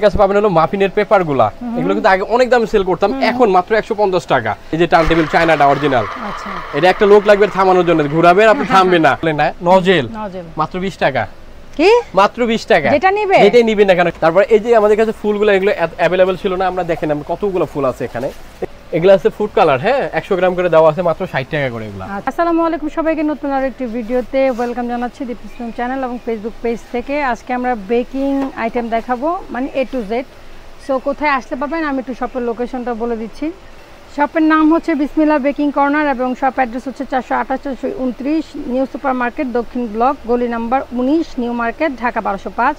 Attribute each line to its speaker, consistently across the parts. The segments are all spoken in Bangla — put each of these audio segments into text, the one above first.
Speaker 1: কাছে পাবেন হলো মাফিনের পেপার গুলা, এগুলো কিন্তু আগে অনেক দামে সেল করতাম, এখন মাত্র 150 টাকা। এই যে টার্ন টেবিল চায়নাটা অরিজিনাল,
Speaker 2: আচ্ছা
Speaker 1: এটা একটা লোক লাগবে থামানোর জন্য, ঘুরাবেন আপনি থামবেন না। নজেল মাত্র 20 টাকা,
Speaker 2: কি
Speaker 1: মাত্র 20 টাকা,
Speaker 2: যেটা নিবে
Speaker 1: এটাই নিবেন না কেন। তারপর এই যে আমাদের কাছে ফুলগুলো, এগুলো অ্যাভেলেবল ছিল না, আমরা দেখেন আমরা কতগুলো ফুল আছে এখানে। এগুলো আছে ফুড কালার, হ্যাঁ 100 গ্রাম করে দেওয়া আছে, মাত্র 60 টাকা করে এগুলো।
Speaker 2: আসসালামু আলাইকুম সবাইকে, নতুন আরেকটি ভিডিওতে ওয়েলকাম জানাচ্ছি দীপ্তি ইসলাম চ্যানেল এবং ফেসবুক পেজ থেকে। আজকে আমরা বেকিং আইটেম দেখাবো, মানে A to Z। সো কোথায় আসতে পারবেন আমি একটু শপের লোকেশনটা বলে দিচ্ছি। শপের নাম হচ্ছে বিসমিল্লাহ বেকিং কর্নার এবং শপ অ্যাড্রেস হচ্ছে 428-429 নিউ সুপার মার্কেট, দক্ষিণ ব্লক, গলি নাম্বার 19, নিউ মার্কেট, ঢাকা 1205।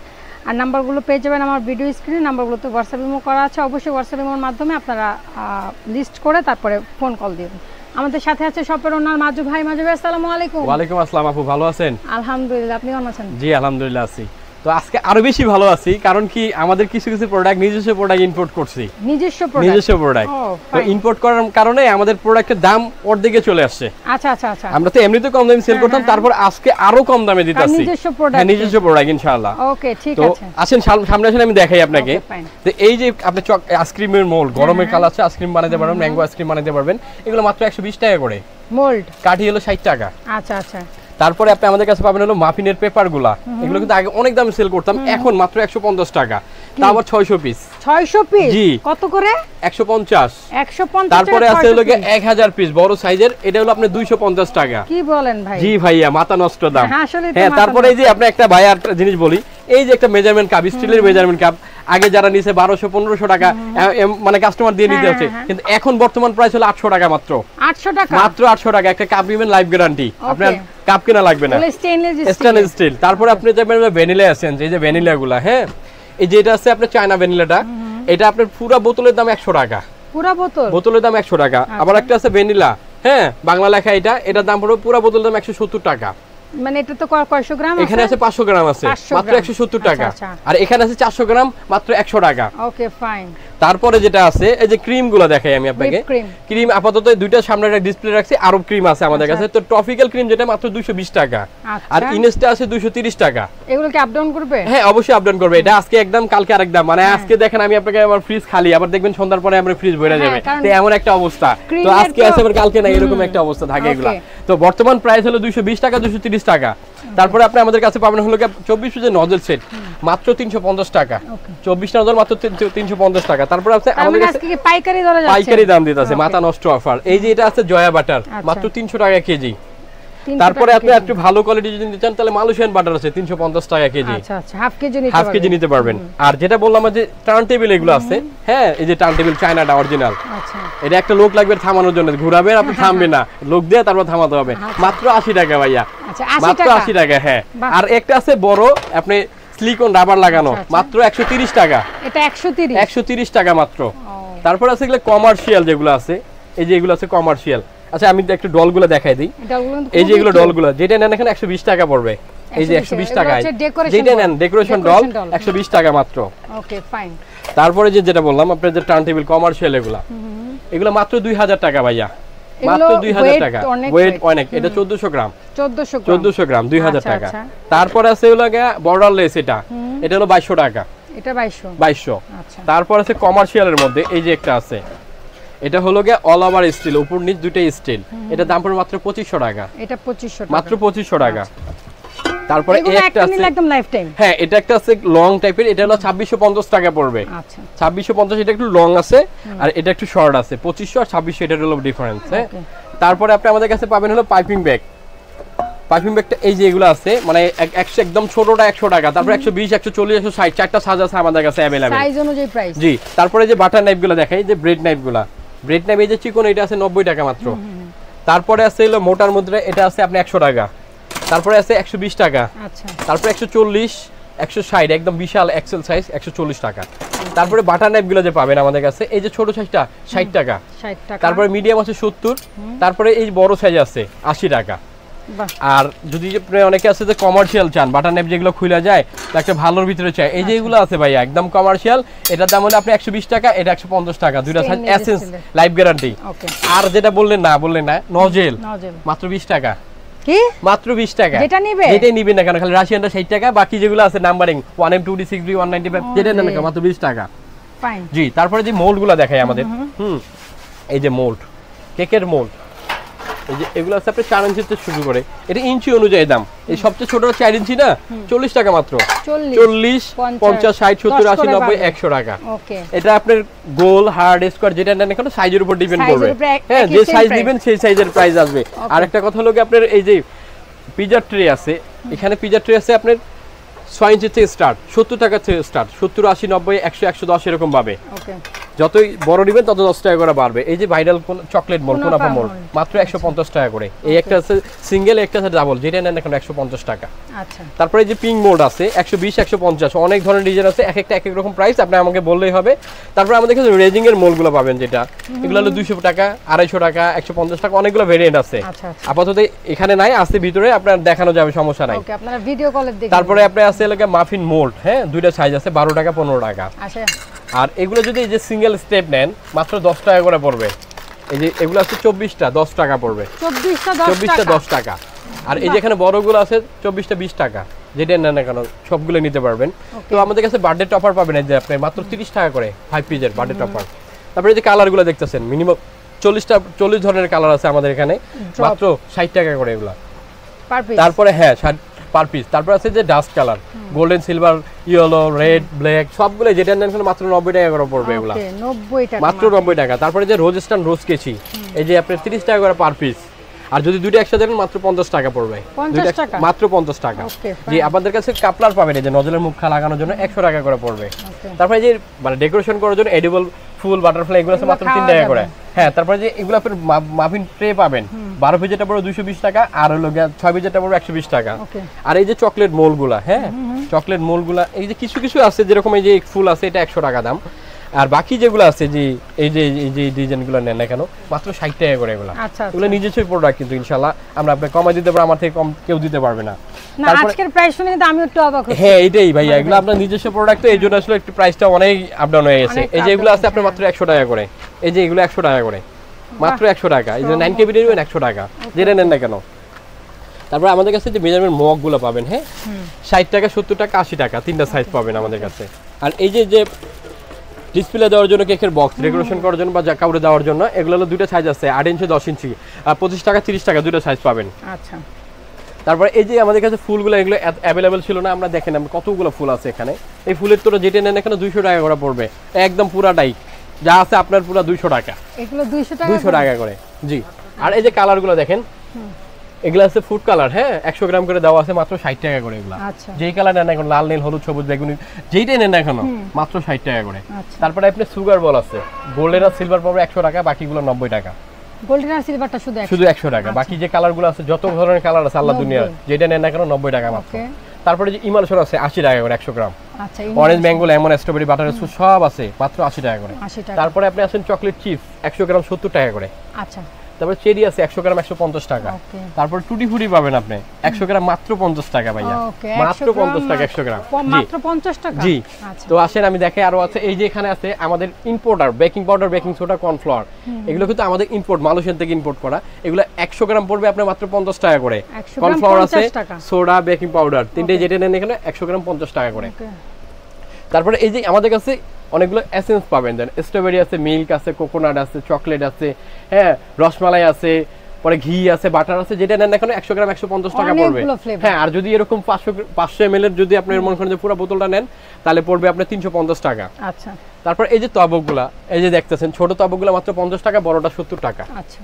Speaker 2: আর নাম্বারগুলো পেয়ে যাবেন আমার ভিডিও স্ক্রিনে, নাম্বারগুলোতে হোয়াটসঅ্যাপ ইমো করা আছে। অবশ্যই হোয়াটসঅ্যাপ ইমোর মাধ্যমে আপনারা লিস্ট করে তারপরে ফোন কল দিবেন। আমাদের সাথে আছে শপের ওনার মাজু ভাই। মাজু ভাই আসসালামু আলাইকুম।
Speaker 1: ওয়ালাইকুম আসসালাম আপু, ভালো আছেন?
Speaker 2: আলহামদুলিল্লাহ, আপনি কেমন আছেন?
Speaker 1: জি আলহামদুলিল্লাহ আছি। তো আজকে আরো বেশি ভালো আছি, কারণ কি আমাদের কিছু কিছু প্রোডাক্ট নিজস্ব প্রোডাক্ট ইম্পোর্ট করছি। নিজস্ব প্রোডাক্ট তো ইম্পোর্ট করার কারণে আমাদের প্রোডাক্টের দাম অর্ধেকে চলে আসছে।
Speaker 2: আচ্ছা আচ্ছা আচ্ছা,
Speaker 1: আমরা তো এমনিতে কম দামে সেল করতাম, তারপর আজকে আরো কম দামে দিতেছি। নিজস্ব প্রোডাক্ট ইনশাআল্লাহ।
Speaker 2: ওকে ঠিক আছে,
Speaker 1: তো আসেন সামনে আসেন, আমি দেখাই আপনাকে। তো এই যে আপনি আইসক্রিমের মোল্ড, গরমের কাল আছে, আইসক্রিম বানাতে পারবেন, ম্যাঙ্গো আইসক্রিম বানাতে পারবেন, এগুলো মাত্র 120 টাকা করে
Speaker 2: মোল্ড,
Speaker 1: কাঠি হলো 60 টাকা।
Speaker 2: আচ্ছা আচ্ছা।
Speaker 1: তারপরে আপনি আমাদের কাছে পাবেন হলো মাফিনের পেপার গুলা, এগুলো কিন্তু আগে অনেক দামে সেল করতাম, এখন মাত্র 150 টাকা, তা আবার 600 পিস।
Speaker 2: 600 পিস? জি। কত করে?
Speaker 1: 150।
Speaker 2: 150।
Speaker 1: তারপরে আছে হলো 1000 পিস বড় সাইজের, এটা হলো আপনি 250 টাকা।
Speaker 2: কি বলেন ভাই?
Speaker 1: জি ভাইয়া, মাথা নষ্ট দাম।
Speaker 2: হ্যাঁ,
Speaker 1: তারপরে এই যে আপনি একটা ভাই আর জিনিস বলি, এই যে একটা মেজারমেন্ট কাপ, স্টিলের মেজারমেন্ট কাপ, আগে যারা নিছে 1200-1500 টাকা মানে কাস্টমার দিয়ে নিতে হচ্ছে, কিন্তু এখন বর্তমান প্রাইস হলো 800 টাকা মাত্র। 800 টাকা মাত্র, 800 টাকা একটা কাপ নেবেন, লাইফ গ্যারান্টি, আপনার কাপ কেনা লাগবে না, স্টেনলেস স্টিল। তারপরে আপনি যাবেন ভ্যানিলা এসেন্স, এই যে ভ্যানিলা গুলা, হ্যাঁ এই যে এটা আছে আপনার চায়না ভ্যানিলাটা, এটা আপনার পুরো বোতলের দাম 100 টাকা, পুরো বোতলের দাম 100 টাকা। আবার একটা আছে ভ্যানিলা, হ্যাঁ বাংলা লেখা, এটার দাম পুরো বোতলের দাম 170 টাকা।
Speaker 2: মানে এটা তো কয়শো গ্রাম?
Speaker 1: এখানে আছে 500 গ্রাম আছে, মাত্র 170 টাকা। আর এখানে আছে 400 গ্রাম, মাত্র 100 টাকা।
Speaker 2: Okay fine.
Speaker 1: তারপরে যেটা আছে এই যে ক্রিম গুলো দেখাই আমি আপনাকে। ক্রিম আপাতত দুইটা সামনে একটা ডিসপ্লে রাখছি, আরো ক্রিম আছে আমাদের কাছে। তো ট্রপিক্যাল ক্রিম যেটা মাত্র 220 টাকা, আর ইনস্টা আছে 230 টাকা।
Speaker 2: এগুলো কি আপ ডাউন করবে? হ্যাঁ
Speaker 1: অবশ্যই আপ ডাউন করবে। এটা আজকে একদম, কালকে আরেক দাম। মানে আজকে দেখেন আমি আপনাকে, আমার ফ্রিজ খালি, আবার দেখবেন সন্ধ্যার পরে আমার ফ্রিজ ভরে যাবে, তো এমন একটা অবস্থা। তো আজকে আছে আবার কালকে না, এরকম একটা অবস্থা থাকে এগুলা। তো বর্তমান প্রাইস হলো 220 টাকা, 230 টাকা। তারপরে আপনি আমাদের কাছে পাবেন হলো 24 পিসের নজল সেট, মাত্র 350 টাকা। 24 নজল মাত্র 350 টাকা। তারপর আছে আমাদের কাছে পাইকারি দাম দিতেছে, মাথা নষ্ট অফার। এই যে এটা আছে জয়া বাটার, মাত্র 300 টাকা কেজি। তারপরে আপনি একটু ভালো কোয়ালিটি যদি নিতে চান, তাহলে মালয়েশিয়ান বাটার আছে 350 টাকা কেজি।
Speaker 2: আচ্ছা আচ্ছা, হাফ কেজি নিতে পারবেন।
Speaker 1: আর যেটা বললাম যে টার্ন টেবিল এগুলো আছে, হ্যাঁ এই যে টার্ন টেবিল চায়নাটা অরিজিনাল, আচ্ছা এটা একটা লোক লাগবে থামানোর জন্য, ঘুরাবেন আপনি থামবেন না, লোক দিয়ে তারপর থামাতে হবে। মাত্র 80 টাকা ভাইয়া, মাত্র 80 টাকা। হ্যাঁ, আর একটা আছে বড় আপনি সিলিকন রাবার লাগানো, মাত্র 130 টাকা। এটা 130 টাকা মাত্র। তারপর আছে এগুলো কমার্শিয়াল যেগুলো আছে, এই যে এগুলো আছে কমার্শিয়াল। আচ্ছা আমি একটু ডলগুলো দেখাই দিই। এই যে এগুলো ডলগুলো, যেটা নেন এখানে 120 টাকা পড়বে। এই যে 120 টাকায় যেটা নেন ডেকোরেশন ডল, 120 টাকা মাত্র। Okay fine. তারপরে যেটা বললাম আপনাদের যে টার্ন টেবিল কমার্শিয়াল এগুলো মাত্র 2000 টাকা ভাইয়া, মাত্র 2000 টাকা। ওয়েট অনেক, এটা 1400 গ্রাম, 1400 গ্রাম 2000 টাকা। তারপরে আছে হলো বর্ডারলেস, এটা হলো 2200 টাকা, এটা 2200। তারপর আছে কমার্শিয়ালের মধ্যে এই যে একটা আছে, এটা হলো অল ওভার স্টিল, উপর নিচ দুটেই স্টিল, এটা দাম পড়ে মাত্র 2500 টাকা, এটা 2500 টাকা, মাত্র 2500 টাকা। তারপরে একটা আছে একদম লাইফ টাইম, হ্যাঁ এটা একটা আছে লং টাইপের, এটা হলো 2650 টাকা পড়বে। আচ্ছা 2650, এটা একটু লং আছে আর এটা একটু শর্ট আছে। 2500 আর 2600 এটার হলো ডিফারেন্স। হ্যাঁ, তারপরে আপনি আমাদের কাছে পাবেন হলো পাইপিং ব্যাগ। পাইপিং ব্যাগটা এই যে এগুলো আছে, মানে একদম ছোটটা 100 টাকা, তারপর 120, 140, 160 চারটা সাইজ আছে আমাদের কাছে अवेलेबल, সাইজ অনুযায়ী প্রাইস। জি, তারপরে যে বাটার নাইফগুলো দেখাই, যে ব্রেড নাইফগুলো, ব্রেড নাইফ এই যে চিকন, এটা আছে 90 টাকা মাত্র। তারপরে আছে হলো মোটার মধ্যে, এটা আছে আপনি 100 টাকা। তারপরে আছে 120 টাকা। আচ্ছা, তারপরে 140, 160 একদম বিশাল এক্সেল সাইজ 140 টাকা। তারপরে বাটার নাইফগুলো যে পাবেন আমাদের কাছে, এই যে ছোট সাইজটা 60 টাকা। তারপরে মিডিয়াম আছে 70, তারপরে এই বড় সাইজ আছে 80 টাকা। আর যদি অনেকে আছে যে কমার্শিয়াল চান, বাটার নাইফ যেগুলো খুলে যায়, একটা ভালোর ভিতরে চাই, এই যে এগুলো আছে ভাইয়া একদম কমার্শিয়াল, এটার দাম হলো আপনি 120 টাকা, এটা 150 টাকা, দুইটা সাইজ, এসেন্স লাইফ গ্যারান্টি। আর যেটা বললেন না নজেল, মাত্র 20 টাকা।
Speaker 2: কি
Speaker 1: মাত্র 20 টাকা
Speaker 2: যেটা নিবে
Speaker 1: যেটাই নিবেন না কেন খালি রাশিয়ানটা 60 টাকা বাকি যেগুলো আছে নাম্বারিং 1M 2D 6B 195 যেটা নেন না মাত্র 20 টাকা
Speaker 2: ফাইন
Speaker 1: জি তারপরে যে মোল্ডগুলো দেখাই আমাদের এই যে মোল্ড কেকের মোল্ড এই যে এগুলো আছে আপনি 4 ইঞ্চি থেকে শুরু করে এটা ইঞ্চি অনুযায়ী দাম এই সবচেয়ে ছোট 4 ইঞ্চি না 40 টাকা মাত্র 40 50 60 70 80 90 100 টাকা
Speaker 2: ওকে
Speaker 1: এটা আপনার গোল হার্ড স্কয়ার যেটা নেন এখন সাইজের উপর ডিপেন্ড করবে হ্যাঁ যে সাইজ নেবেন সেই সাইজের প্রাইস আসবে আর একটা কথা হলো কি আপনার এই যে পিজা ট্রে আছে এখানে পিজা ট্রে আছে আপনার 6 ইঞ্চি থেকে স্টার্ট 70 টাকা থেকে স্টার্ট 70 80 90 100 110 এরকম পাবে
Speaker 2: ওকে
Speaker 1: যতই বড় নেবেন তত 10 টাকা করে বাড়বে এই যে ভাইরাল চকলেট মোল্ড কোনাপা মোল্ড মাত্র 150 টাকা করে এই একটা আছে সিঙ্গেল একটা আছে ডাবল যেটা নেন এখন 150 টাকা
Speaker 2: আচ্ছা
Speaker 1: তারপরে এই যে পিঙ্ক মোল্ড আছে 120 150 অনেক ধরনের ডিজাইন আছে এক একটা এক এক রকম প্রাইস আপনি আমাকে বললেই হবে তারপরে আমাদের কাছে রেজিং এর মোল্ডগুলো পাবেন যেটা এগুলো হলো 200 টাকা 250 টাকা 150 টাকা অনেকগুলো ভেরিয়েন্ট আছে আপাতত এখানে নাই আছে ভিতরে আপনার দেখানো যাবে সমস্যা নাই
Speaker 2: ওকে আপনারা ভিডিও কলে দেখুন
Speaker 1: তারপরে আপনি আছে এলাকা মাফিন মোল্ড হ্যাঁ দুইটা সাইজ আছে 12 টাকা 15 টাকা
Speaker 2: আচ্ছা
Speaker 1: আর এগুলো যদি এই যে সিঙ্গেল স্টেপ নেন মাত্র 10 টাকা করে পড়বে এই যে এগুলো আছে 24টা 10 টাকা পড়বে 24টা 10 টাকা আর এই যে এখানে বড়গুলো আছে 24টা 20 টাকা যেটা নেন না কেন সবগুলো নিতে পারবেন তো আমাদের কাছে বার্থডে টপার পাবেন এই যে আপনি মাত্র 30 টাকা করে 5 পিসের বার্থডে টপার তারপরে এই যে কালারগুলো দেখতেছেন মিনিমাম 40 ধরনের কালার আছে আমাদের এখানে মাত্র 60 টাকা করে এগুলো
Speaker 2: পার পিস
Speaker 1: তারপরে হ্যাঁ পার পিস তারপর আছে যে dust colour golden silver yellow red black সবগুলো যেটা নেন মাত্র 90 টাকা করে পড়বে এগুলো
Speaker 2: 90 টাকা
Speaker 1: মাত্র 90 টাকা তারপরে যে রোজ স্টান রোজ কেচি এই যে আপনার 30 টাকা করে পার পিস আর যদি দুটো একসাথে দেন মাত্র 50 টাকা পড়বে
Speaker 2: 50 টাকা
Speaker 1: মাত্র 50 টাকা জি আপনাদের কাছে কাপলার পাবেন এই যে নজলের মুখা লাগানোর জন্য 100 টাকা করে পড়বে তারপরে যে মানে ডেকোরেশন করার জন্য এডিবল ফুল বাটারফ্লাই এগুলো আছে মাত্র 3 টাকা করে হ্যাঁ তারপরে যে এগুলো আপনি মাফিন ট্রে পাবেন 12 পিসেরটা পড়বে 220 টাকা আর হলো 6 পিসেরটা পড়বে 120 টাকা আর এই যে চকলেট মোলগুলা হ্যাঁ চকলেট মোলগুলা এই যে কিছু কিছু আছে যেরকম এই যে ফুল আছে এটা 100 টাকা দাম আর বাকি যেগুলো আছে যে এই যে ডিজাইনগুলো নেন না কেন মাত্র 60 টাকা করে এগুলো এগুলো নিজস্বই প্রোডাক্ট কিন্তু ইনশাআল্লাহ আমরা আপনাকে কমাই দিতে পারবো আমার থেকে কম কেউ দিতে পারবে না
Speaker 2: না আজকের প্রাইস শুনে কিন্তু আমি একটু অবাক হচ্ছি
Speaker 1: হ্যাঁ এটাই ভাইয়া এগুলো আপনার নিজস্ব প্রোডাক্ট তো এইজন্য আসলে একটু প্রাইসটা অনেক আপ ডাউন হয়ে গেছে এই যে এগুলো আছে আপনার মাত্র 100 টাকা করে এই যে এগুলো 100 টাকা করে মাত্র 100 টাকা এই যে 9 কেবি নেবেন 100 টাকা যেটা নেন না কেন তারপর আমাদের কাছে যে মেজারমেন্ট মগগুলো পাবেন হ্যাঁ 60 টাকা 70 টাকা 80 টাকা তিনটা সাইজ পাবেন আমাদের কাছে আর এই যে ডিসপ্লে দেওয়ার জন্য কেকের বক্স ডেকোরেশন করার জন্য বা কাউরে দেওয়ার জন্য এগুলো হলো দুটো সাইজ আছে 8 ইঞ্চি 10 ইঞ্চি আর 25 টাকা 30 টাকা দুটো সাইজ পাবেন
Speaker 2: আচ্ছা
Speaker 1: তারপর এই যে আমাদের কাছে ফুলগুলো এগুলো অ্যাভেলেবেল ছিল না আমরা দেখেন আমরা কতগুলো ফুল আছে এখানে এই ফুলের তোরা যেটা নেন এখানে 200 টাকা করে পড়বে একদম পুরাটাই যা আছে আপনার পুরো 200 টাকা
Speaker 2: এগুলো 200
Speaker 1: টাকা করে জি আর এই যে কালারগুলো দেখেন এগুলো আছে ফুড কালার হ্যাঁ 100 গ্রাম করে দেওয়া আছে মাত্র 60 টাকা করে এগুলো যেই কালার নেন এখন লাল নীল হলুদ সবুজ বেগুনি যেইটাই নেন এখন মাত্র 60 টাকা করে তারপরে আপনি সুগার বল আছে গোল্ডেন আর সিলভার পাবে 100 টাকা বাকিগুলো 90 টাকা
Speaker 2: গোল্ডেন আর সিলভারটা শুধু
Speaker 1: 100 টাকা বাকি যে কালারগুলো আছে যত ধরনের কালার আছে আল্লাহ দুনিয়ার যেটা নেন না কেন 90 টাকা মাত্র তারপরে যে ইমালশন আছে 80 টাকা করে 100 গ্রাম আচ্ছা orange mango lemon strawberry butter সব আছে মাত্র 80 টাকা করে তারপরে আপনি আছেন চকলেট চিপস 100 গ্রাম 70 টাকা করে
Speaker 2: আচ্ছা
Speaker 1: তারপর চেরি আছে 100 গ্রাম 150 টাকা তারপর টুটি ফুটি পাবেন আপনি 100 গ্রাম মাত্র 50 টাকা ভাইয়া মাত্র 50 টাকা 100 গ্রাম
Speaker 2: মাত্র 50 টাকা
Speaker 1: জি তো আসেন আমি দেখাই আরো আছে এই যে এখানে আছে আমাদের importer baking powder baking soda cornflour এগুলো কিন্তু আমাদের ইম্পোর্ট মালয়েশিয়া থেকে ইম্পোর্ট করা এগুলো 100 গ্রাম পড়বে আপনার মাত্র 50 টাকা করে কর্নফ্লাওয়ার আছে সোডা বেকিং পাউডার তিনটে যেটা নেন এখানে 100 গ্রাম 50 টাকা করে তারপরে এই যে আমাদের কাছে অনেকগুলো এসেন্স পাবেন দেন স্ট্রবেরি আছে মিল্ক আছে কোকোনাট আছে চকলেট আছে হ্যাঁ রসমালাই আছে পরে ঘি আছে বাটার আছে যেটা নেন এখন 100 গ্রাম 150 টাকা পড়বে হ্যাঁ আর যদি এরকম 500 ml এর যদি আপনি মনে করেন যে পুরো বোতলটা নেন তাহলে পড়বে আপনার 350 টাকা আচ্ছা তারপর এই যে তবকগুলা এই যে দেখতেছেন ছোট তবকগুলা মাত্র 50 টাকা বড়টা 70 টাকা আচ্ছা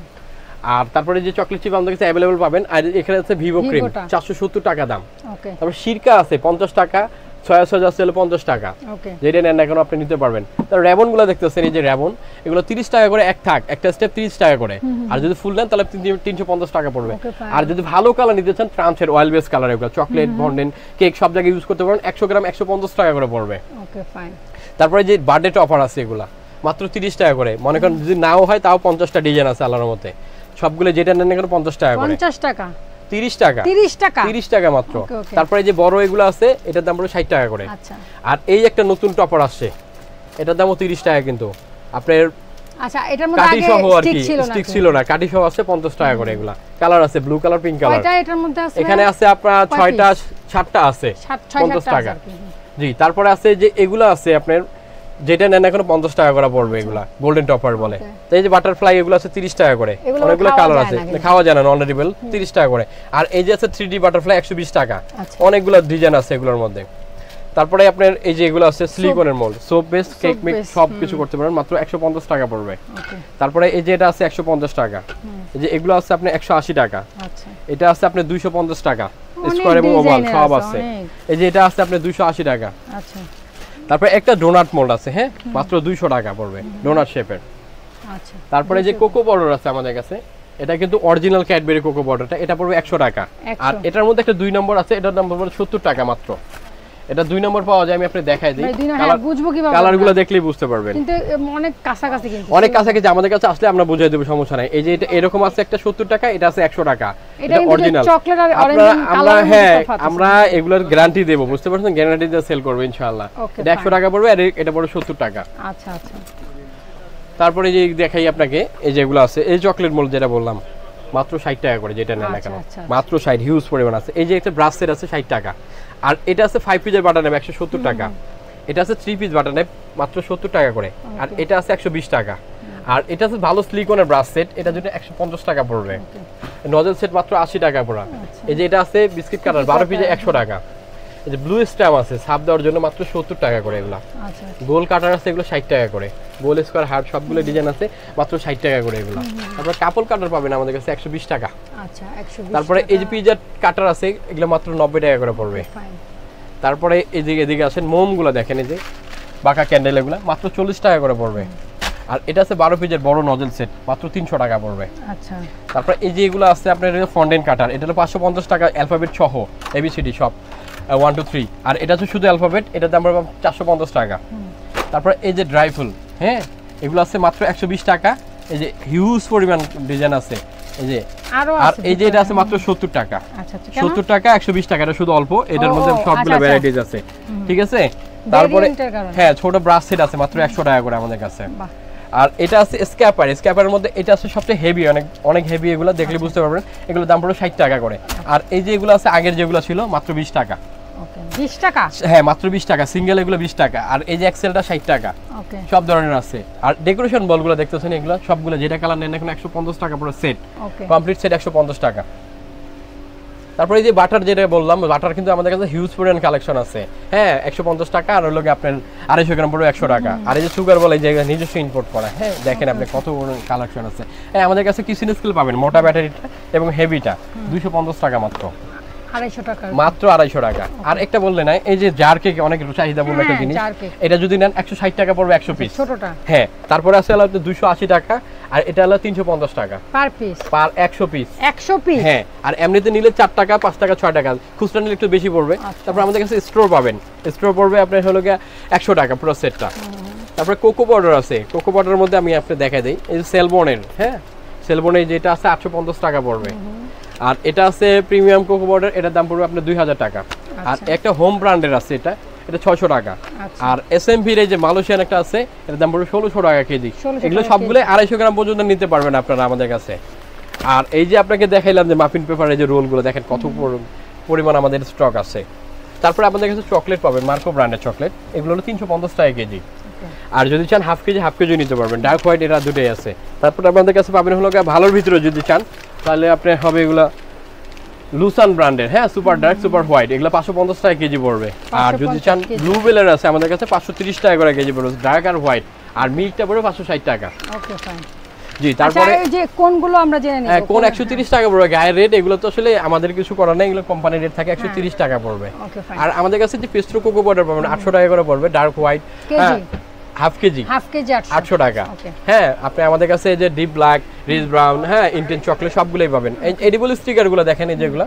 Speaker 1: আর তারপরে যে চকলেট চিপ আমাদের কাছে अवेलेबल পাবেন আর এখানে আছে ভিভো ক্রিম 470 টাকা দাম ওকে তারপর সিরকা আছে 50 টাকা সয়া সস আছে 50 টাকা ওকে যেটা নেন এখন আপনি নিতে পারবেন তার রেবনগুলো দেখতেছেন এই যে রেবন এগুলো 30 টাকা করে এক থাক একটা স্টেপ 30 টাকা করে আর যদি ফুল নেন তাহলে 350 টাকা পড়বে আর যদি ভালো কালার নিতে চান ট্রান্সের অয়েল বেস কালার এগুলো চকলেট বন্ডেন কেক সব জায়গায় ইউজ করতে পারেন 100 গ্রাম 150 টাকা করে পড়বে ওকে ফাইন তারপরে যে বার্থডে টপার আছে এগুলা মাত্র 30 টাকা করে মনে করেন যদি নাও হয় তাও 50টা ডিজাইন আছে আল্লাহর মতে সবগুলো যেটা নেন এখন 50 টাকা করে
Speaker 2: 50 টাকা
Speaker 1: 30 টাকা 30 টাকা মাত্র তারপরে যে বড় এগুলো আছে এটার দাম পড়বে 60 টাকা করে আচ্ছা আর এই একটা নতুন টপার আসছে এটার দামও 30 টাকা কিন্তু আপনার
Speaker 2: আচ্ছা এটার মধ্যে
Speaker 1: কাটি
Speaker 2: আগে
Speaker 1: সহ আর
Speaker 2: স্টিক
Speaker 1: কি,
Speaker 2: ছিল না
Speaker 1: স্টিক ছিল না, কাটি সহ আছে 50 টাকা করে এগুলা। কালার আছে ব্লু কালার, পিঙ্ক কালার।
Speaker 2: কয়টা এটার মধ্যে আছে?
Speaker 1: এখানে আছে আপনার 6টা 7টা আছে 50 টাকা। জি, তারপরে আছে যে এগুলা আছে আপনার যেটা নেন এখন 50 টাকা করে পড়বে এগুলা, গোল্ডেন টপার বলে। তো এই যে বাটারফ্লাই এগুলো আছে 30 টাকা করে, অনেকগুলো কালার আছে, খাওয়া যায় না, নন এডিবল, 30 টাকা করে। আর এই যে আছে 3D বাটারফ্লাই 120 টাকা, অনেকগুলো ডিজাইন আছে এগুলোর মধ্যে। তারপরে আপনার এই যে এগুলো আছে সিলিকনের mould, soap base, cake make সব কিছু করতে পারেন, মাত্র 150 টাকা পড়বে। তারপরে এই যে এটা আছে 150 টাকা, এই যে এগুলো আছে আপনার 180 টাকা, আচ্ছা এটা আছে আপনার 250 টাকা, স্কয়ার এবং ওভাল সব আছে। এই যে এটা আছে আপনার 280 টাকা, আচ্ছা। তারপরে একটা ডোনাট মোল্ড আছে, হ্যাঁ, মাত্র 200 টাকা পড়বে, ডোনাট শেপের, আচ্ছা। তারপরে যে কোকো পাউডার আছে আমাদের কাছে, এটা কিন্তু অরিজিনাল ক্যাডবেরি কোকো পাউডারটা, এটা পড়বে 100 টাকা। আর এটার মধ্যে একটা 2 নম্বর আছে, এটার দাম পড়বে 70 টাকা মাত্র। এটা 2 নম্বর পাওয়া যায়, আমি আপনাকে দেখাই দিই,
Speaker 2: বুঝবো কিভাবে?
Speaker 1: কালারগুলো দেখলেই বুঝতে পারবেন,
Speaker 2: কিন্তু অনেক কাছাকাছি, কিন্তু
Speaker 1: অনেক কাছাকাছি। আমাদের কাছে আসলে আমরা বুঝাই দেব, সমস্যা নাই। এই যে এটা এরকম আছে একটা 70 টাকা, এটা আছে 100 টাকা, এটা অরিজিনাল চকলেট আর অরেঞ্জ কালার। হ্যাঁ, আমরা এগুলোর গ্যারান্টি দেব, বুঝতে পারছেন, গ্যারান্টি দিয়ে সেল করব ইনশাআল্লাহ। এটা 100 টাকা পড়বে আর এটা পড়বে 70 টাকা,
Speaker 2: আচ্ছা আচ্ছা।
Speaker 1: তারপরে যে দেখাই আপনাকে, এই যেগুলো আছে, এই চকলেট মোল্ড যেটা বললাম, মাত্র 60 টাকা করে, যেটা নেন না কেন, মাত্র 60, হিউজ পরিমাণ আছে। এই যে একটা ব্রাশ সেট আছে 60 টাকা, আর এটা আছে 5 পিসের বাটার নেব 170 টাকা, এটা আছে 3 পিস বাটার নেব মাত্র 70 টাকা করে, আর এটা আছে 120 টাকা। আর এটা আছে ভালো সিলিকনের ব্রাশ সেট, এটা যদি 150 টাকা পড়বে। নজল সেট মাত্র 80 টাকা পড়া। এই যে এটা আছে বিস্কিট কাটার 12 পিসে 100 টাকা। এই যে ব্লু স্ট্যাম্প আছে সাপ দেওয়ার জন্য, মাত্র 70 টাকা করে এগুলা। আচ্ছা, গোল কাটার আছে এগুলো 60 টাকা করে, গোল স্কয়ার হার্ট সবগুলো ডিজাইন আছে, মাত্র 60 টাকা করে এগুলা। তারপর কাপল কাটার পাবেন আমাদের কাছে 120 টাকা। আচ্ছা, 120। তারপরে এই যে পিজা কাটার আছে, এগুলো মাত্র 90 টাকা করে পড়বে। তারপরে এই যে এদিকে আসেন, মোমগুলো দেখেন, এই যে বাঁকা ক্যান্ডেল, এগুলো মাত্র 40 টাকা করে পড়বে। আর এটা আছে 12 পিসের বড় নজল সেট, মাত্র 300 টাকা পড়বে। আচ্ছা। তারপর এই যে এগুলো আছে আপনার ফন্ডেন্ট কাটার, এটা হলো 550 টাকা, অ্যালফাবেট সহ, এবিসিডি সব 1 2 3। আর এটা হচ্ছে শুধু অ্যালফাবেট, এটার দাম পড়বে 450 টাকা। তারপর এই যে ড্রাই ফুল, হ্যাঁ, এগুলো আছে মাত্র 120 টাকা। এই যে হিউজ পরিমাণ ডিজাইন আছে, এই যে আর এই যে এটা আছে মাত্র 70 টাকা। আচ্ছা, 70 টাকা 120 টাকা, এটা শুধু অল্প, এটার মধ্যে সবগুলো ভ্যারাইটিজ আছে, ঠিক আছে। তারপরে হ্যাঁ, ছোট ব্রাশ সেট আছে মাত্র 100 টাকা করে আমাদের কাছে। আর এটা আছে স্ক্যাপার, স্ক্যাপারের মধ্যে এটা আছে সবচেয়ে হেভি, অনেক অনেক হেভি, এগুলো দেখলে বুঝতে পারবেন, এগুলোর দাম পড়বে 60 টাকা করে। আর এই যে এগুলো আছে আগের যেগুলো ছিল, মাত্র 20 টাকা। ওকে, 20 টাকা, হ্যাঁ, মাত্র 20 টাকা সিঙ্গেল, এগুলো 20 টাকা। আর এই যে এক্সেলটা 60 টাকা। ওকে, সব ধরনের আছে। আর ডেকোরেশন বলগুলো দেখতেছেন, এগুলো সবগুলো যেটা কালার নেন এখন 150 টাকা পুরো সেট। ওকে, কমপ্লিট সেট 150 টাকা। তারপরে এই যে বাটার যেটা বললাম, বাটার কিন্তু আমাদের কাছে হিউজ পরিমাণ কালেকশন আছে, হ্যাঁ, 150 টাকা। আর হলো আপনার 250 গ্রাম পড়বে 100 টাকা। আর এই যে সুগার বলে, এই যে নিজস্ব ইম্পোর্ট করা, হ্যাঁ, দেখেন আপনি কত কালেকশন আছে। হ্যাঁ, আমাদের কাছে কিচেন স্কেল পাবেন, মোটা ব্যাটারিটা এবং হেভিটা 250 টাকা মাত্র, 250 টাকা, মাত্র 250 টাকা। আর একটা বললে না, এই যে জার কেক অনেক চাহিদা বলবে একটা জিনিস, এটা যদি নেন 160 টাকা পড়বে 100 পিস, ছোটটা, হ্যাঁ। তারপরে আছে হলো 280 টাকা, আর এটা হলো 350 টাকা পার পিস, পার 100 পিস, 100 পিস, হ্যাঁ। আর এমনিতে নিলে 4 টাকা 5 টাকা 6 টাকা, খুচরা নিলে একটু বেশি পড়বে। তারপর আমাদের কাছে স্টোর পাবেন, স্টোর পড়বে আপনার হলো 100 টাকা পুরো সেটটা। তারপরে কোকো পাউডার আছে, কোকো পাউডারের মধ্যে আমি আপনাকে দেখাই দেই, এই যে সেলবনের, হ্যাঁ, সেলবনের যেটা আছে 850 টাকা পড়বে। আর এটা আছে প্রিমিয়াম কোকো পাউডার, এটার দাম পড়বে আপনার 2000 টাকা। আর একটা হোম ব্র্যান্ডের আছে, এটা 600 টাকা। আর এসএমভি এর যে মালয়েশিয়ান একটা আছে, এটার দাম পড়বে 1600 টাকা কেজি। এগুলো সবগুলো 250 গ্রাম পর্যন্ত নিতে পারবেন আপনারা আমাদের কাছে। আর এই যে আপনাকে দেখাইলাম যে মাফিন পেপারের যে রোলগুলো, দেখেন কত পরিমাণ আমাদের স্টক আছে। তারপরে আমাদের কাছে চকলেট পাবেন, মার্কো ব্র্যান্ডের চকলেট, এগুলো হলো 350 টাকা কেজি। আর যদি চান হাফ কেজি নিতে পারবেন, ডার্ক হোয়াইট এরা দুটোই আছে। তারপরে আপনাদের কাছে পাবেন হলো ভালোর ভিতরে যদি চান, তাহলে আপনার হবে এগুলা লুসান ব্র্যান্ডের, হ্যাঁ, সুপার ডার্ক, সুপার হোয়াইট, এগুলো 550 টাকা কেজি পড়বে। আর যদি চান ব্লু বেলের আছে আমাদের কাছে 530 টাকা করে কেজি পড়বে, ডার্ক আর হোয়াইট। আর মিল্কটা পড়বে 560 টাকা। ওকে, ফাইন। জি, তারপরে এই যে কোনগুলো আমরা জেনে নিব, কোন 130 টাকা পড়বে গায়ের রেট, এগুলো তো আসলে আমাদের কিছু করার নাই, এগুলো কোম্পানির রেট থাকে, 130 টাকা পড়বে। আর আমাদের কাছে যে পেস্ট্রো কোকো পাউডার পাবেন 800 টাকা করে পড়বে, ডার্ক হোয়াইট, হ্যাঁ, হাফ কেজি 800 টাকা। হ্যাঁ, আপনি আমাদের কাছে যে ডিপ ব্ল্যাক, রিচ ব্রাউন, হ্যাঁ, ইন্টেন চকলেট সবগুলোই পাবেন। এডিবল স্টিকারগুলো দেখেন, এই যেগুলো,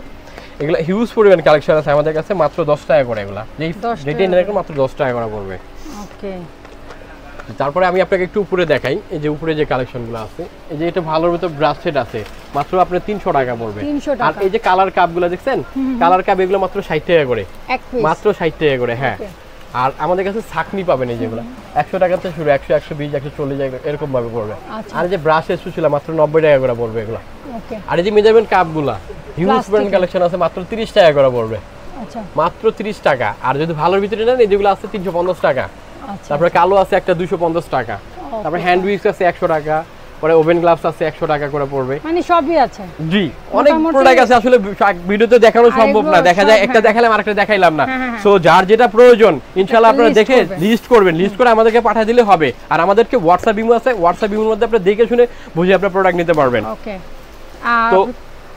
Speaker 1: এগুলো হিউজ পরিমাণ কালেকশন আছে আমাদের কাছে, মাত্র 10 টাকা করে এগুলো, যেটা নেন মাত্র 10 টাকা করে পড়বে। ওকে, তারপরে আমি আপনাকে একটু উপরে দেখাই, এই যে উপরে যে কালেকশনগুলো আছে, এই যে এটা ভালোর ভিতর ব্রাশ সেট আছে, মাত্র আপনার 300 টাকা পড়বে। আর এই যে কালার কাপগুলো দেখছেন, কালার কাপ, এগুলো মাত্র 60 টাকা করে, মাত্র 60 টাকা করে, হ্যাঁ। আর আমাদের কাছে ছাকনি পাবেন এই যেগুলো 100 টাকাতে শুরু, 100, 120, 140 এরকম ভাবে পড়বে। আর এই যে ব্রাশের সুশীলা মাত্র 90 টাকা করে পড়বে এগুলো।
Speaker 2: ওকে।
Speaker 1: আর এই যে মেজারমেন্ট কাপগুলা হিউজ ব্র্যান্ড কালেকশন আছে, মাত্র 30 টাকা করে পড়বে।
Speaker 2: আচ্ছা,
Speaker 1: মাত্র 30 টাকা। আর যদি ভালোর ভিতরে নেন এই যেগুলো আছে 350 টাকা।
Speaker 2: আচ্ছা,
Speaker 1: তারপরে কালো আছে একটা 250 টাকা। তারপরে হ্যান্ড উইক্স আছে 100 টাকা। পরে ওভেন গ্লাভস আছে 100 টাকা করে পড়বে।
Speaker 2: মানে সবই আছে।
Speaker 1: জি, অনেক প্রোডাক্ট আছে, আসলে ভিডিওতে দেখানো সম্ভব না, দেখা যায় একটা দেখালাম আরেকটা দেখাইলাম না। সো যার যেটা প্রয়োজন ইনশাআল্লাহ আপনারা দেখে লিস্ট করবেন, লিস্ট করে আমাদেরকে পাঠিয়ে দিলে হবে। আর আমাদেরকে হোয়াটসঅ্যাপ ইমো আছে, হোয়াটসঅ্যাপ ইমোর মধ্যে আপনারা দেখে শুনে বুঝে আপনারা প্রোডাক্ট নিতে পারবেন।
Speaker 2: ওকে।
Speaker 1: তো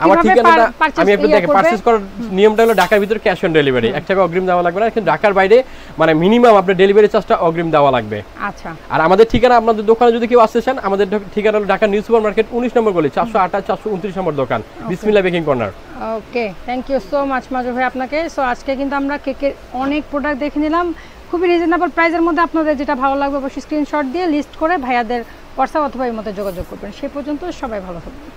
Speaker 1: আমার ঠিকানাটা আমি একটু দেখে পারচেজ করার নিয়মটা হলো ঢাকার ভিতরে ক্যাশ অন ডেলিভারি, 1 টাকা অগ্রিম দেওয়া লাগবে না, কিন্তু ঢাকার বাইরে মানে মিনিমাম আপনার ডেলিভারি চার্জটা অগ্রিম দেওয়া লাগবে।
Speaker 2: আচ্ছা।
Speaker 1: আর আমাদের ঠিকানা, আপনাদের দোকানে যদি কেউ আসতে চান, আমাদের ঠিকানা হলো ঢাকা নিউ সুপার মার্কেট 19 নম্বর গলি, 428 429 নম্বর দোকান, Bismillah baking corner.
Speaker 2: Okay, thank you so much Maju ভাই আপনাকে। সো আজকে কিন্তু আমরা কেকের অনেক প্রোডাক্ট দেখে নিলাম, খুবই রিজনেবল প্রাইসের মধ্যে। আপনাদের যেটা ভালো লাগবে অবশ্যই স্ক্রিনশট দিয়ে লিস্ট করে ভাইয়াদের হোয়াটসঅ্যাপ অথবা এর মধ্যে যোগাযোগ করবেন। সে পর্যন্ত সবাই ভালো থাকবেন।